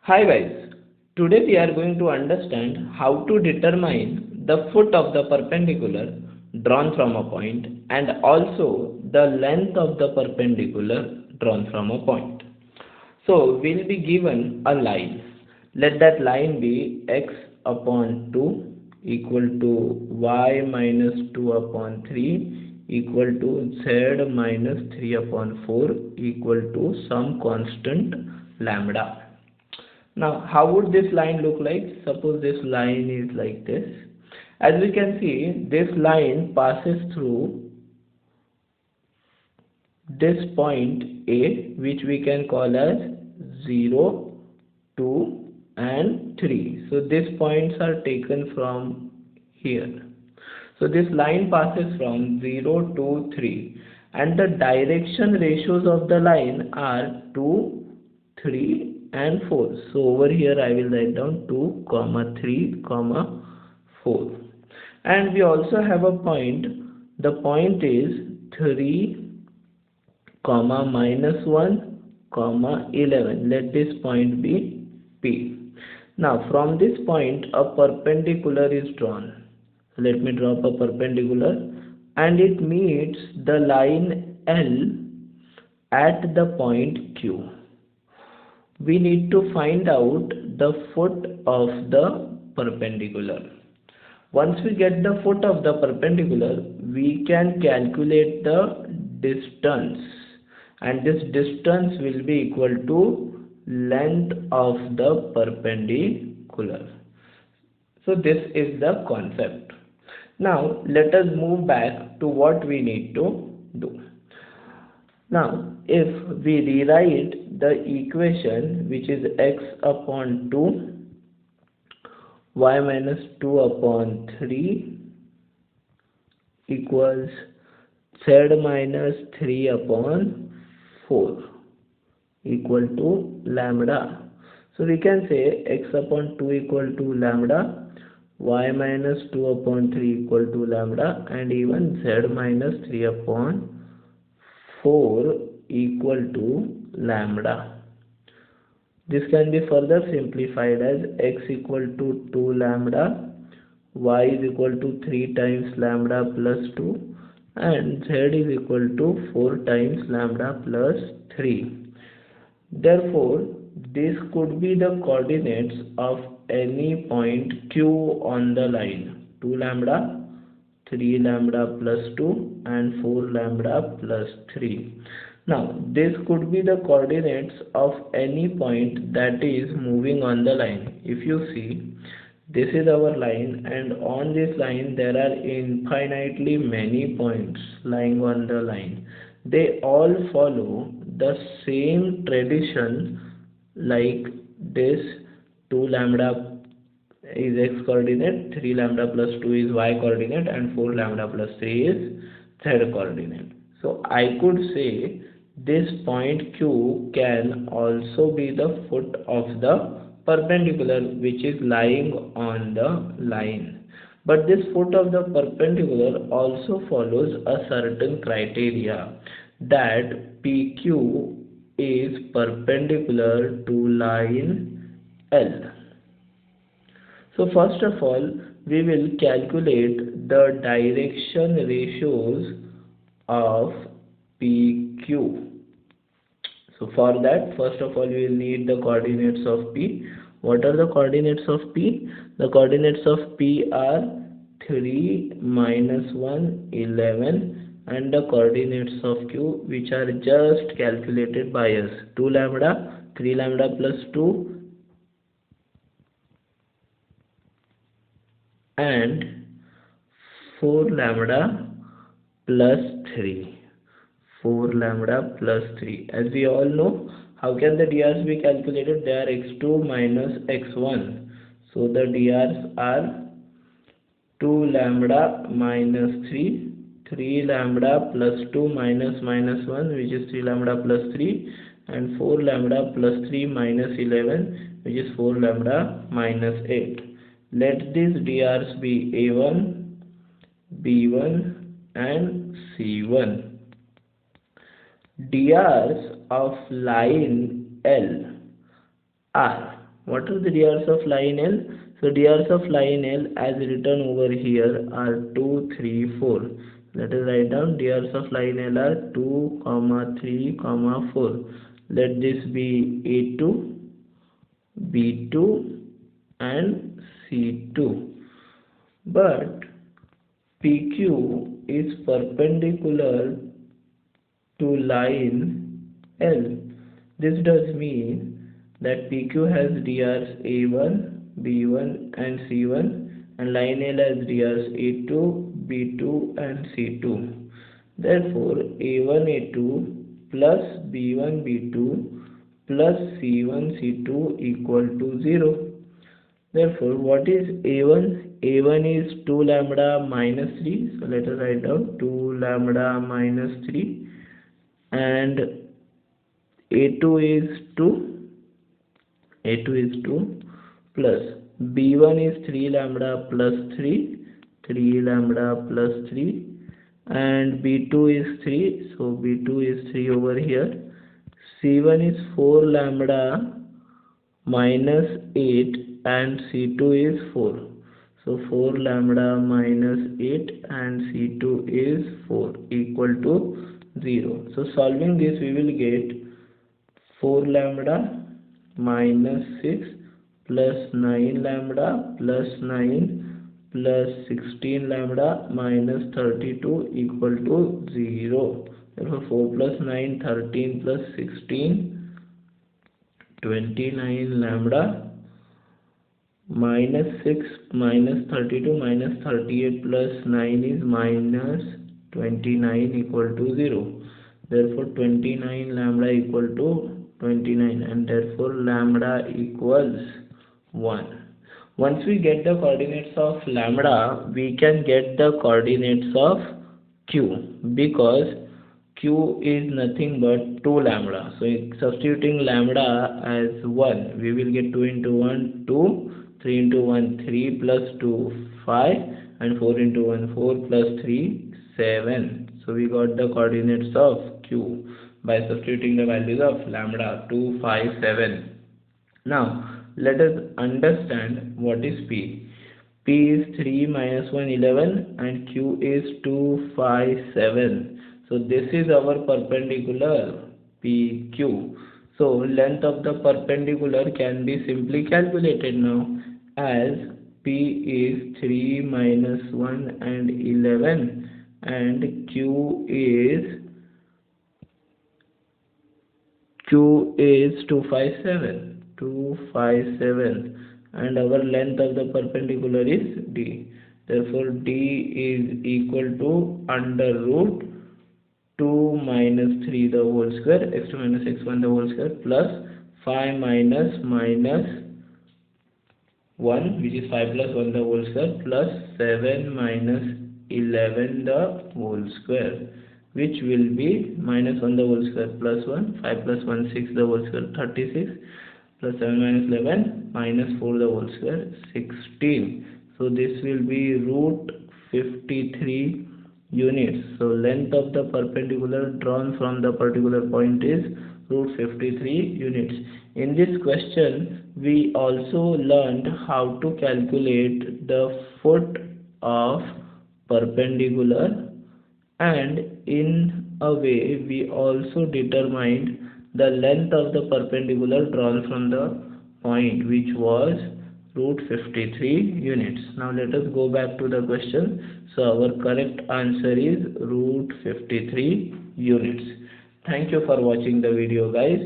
Hi guys, today we are going to understand how to determine the foot of the perpendicular drawn from a point and also the length of the perpendicular drawn from a point. So we'll be given a line. Let that line be x upon 2 equal to y minus 2 upon 3 equal to z minus 3 upon 4 equal to some constant lambda. Now, how would this line look like? Suppose this line is like this. As we can see, this line passes through this point A, which we can call as 0, 2 and 3. So these points are taken from here. So this line passes from 0 to 3 and the direction ratios of the line are 2, 3 and 4. So over here I will write down 2, 3, 4. And we also have a point. The point is 3, minus 1, 11. Let this point be P. Now from this point a perpendicular is drawn. Let me draw a perpendicular and it meets the line L at the point Q. We need to find out the foot of the perpendicular. Once we get the foot of the perpendicular, we can calculate the distance, and this distance will be equal to length of the perpendicular. So this is the concept. Now let us move back to what we need to do. Now if we rewrite the equation, which is x upon 2 y minus 2 upon 3 equals z minus 3 upon 4 equal to lambda. So we can say x upon 2 equal to lambda, y minus 2 upon 3 equal to lambda, and even z minus 3 upon 4 equal to lambda. This can be further simplified as x equal to 2 lambda, y is equal to 3 times lambda plus 2, and z is equal to 4 times lambda plus 3. Therefore, this could be the coordinates of any point Q on the line: 2 lambda, 3 lambda plus 2 and 4 lambda plus 3. Now this could be the coordinates of any point that is moving on the line. If you see, this is our line, and on this line there are infinitely many points lying on the line. They all follow the same tradition, like this: 2 lambda is x coordinate, 3 lambda plus 2 is y coordinate, and 4 lambda plus 3 is z coordinate. So I could say this point Q can also be the foot of the perpendicular which is lying on the line. But this foot of the perpendicular also follows a certain criteria, that PQ is perpendicular to line L. So first of all, we will calculate the direction ratios of PQ. So for that, first of all, we will need the coordinates of P. What are the coordinates of P? The coordinates of P are 3, minus 1, 11, and the coordinates of Q, which are just calculated by us: 2 lambda, 3 lambda plus 2, and 4 lambda plus 3. 4 lambda plus 3. As we all know, how can the drs be calculated? They are x2 minus x1. So the drs are 2 lambda minus 3, 3 lambda plus 2 minus 1, which is 3 lambda plus 3, and 4 lambda plus 3 minus 11, which is 4 lambda minus 8. Let these drs be a1, b1 and c1. drs of line L are What are the DRs of line L? So DRs of line L as written over here are 2, 3, 4. Let us write down DRs of line L are 2, 3, 4. Let this be A2, B2 and C2. But PQ is perpendicular to line L. This does mean that PQ has DRs A1, B1 and C1 and line L has DRs A2, B2 and C2. Therefore, A1, A2 plus B1, B2 plus C1, C2 equal to 0. Therefore, what is A1? A1 is 2 lambda minus 3. So, let us write down 2 lambda minus 3. And A2 is 2. A2 is 2 plus B1 is 3 lambda plus 3. 3 lambda plus 3. And B2 is 3. So, B2 is 3 over here. C1 is 4 lambda minus 8 and C2 is 4. So 4 lambda minus 8 and C2 is 4 equal to 0. So solving this we will get 4 lambda minus 6 plus 9 lambda plus 9 plus 16 lambda minus 32 equal to 0. Therefore 4 plus 9, 13 plus 16, 29 lambda minus 6 minus 32 minus 38 plus 9 is minus 29 equal to 0. Therefore 29 lambda equal to 29 and therefore lambda equals 1. Once we get the coordinates of lambda, we can get the coordinates of q, because q is nothing but 2 lambda. So substituting lambda as 1, we will get 2 into 1, 2. 3 into 1, 3 plus 2, 5 and 4 into 1, 4 plus 3, 7. So we got the coordinates of q by substituting the values of lambda 2, 5, 7. Now let us understand what is P. P is 3 minus 1, 11 and Q is 2, 5, 7. So this is our perpendicular PQ. So length of the perpendicular can be simply calculated now, as P is 3 minus 1 and 11 and Q is 257 and our length of the perpendicular is D. Therefore D is equal to under root 2 minus 3 the whole square, x2 minus x1 the whole square, plus 5 minus 1, which is 5 plus 1 the whole square, plus 7 minus 11 the whole square, which will be minus 1 the whole square plus 1, 5 plus 1, 6 the whole square, 36, plus 7 minus 11, minus 4 the whole square, 16. So this will be root 53 units. So length of the perpendicular drawn from the particular point is root 53 units. In this question, we also learned how to calculate the foot of perpendicular, and in a way we also determined the length of the perpendicular drawn from the point, which was root 53 units. Now let us go back to the question. So our correct answer is root 53 units. Thank you for watching the video, guys.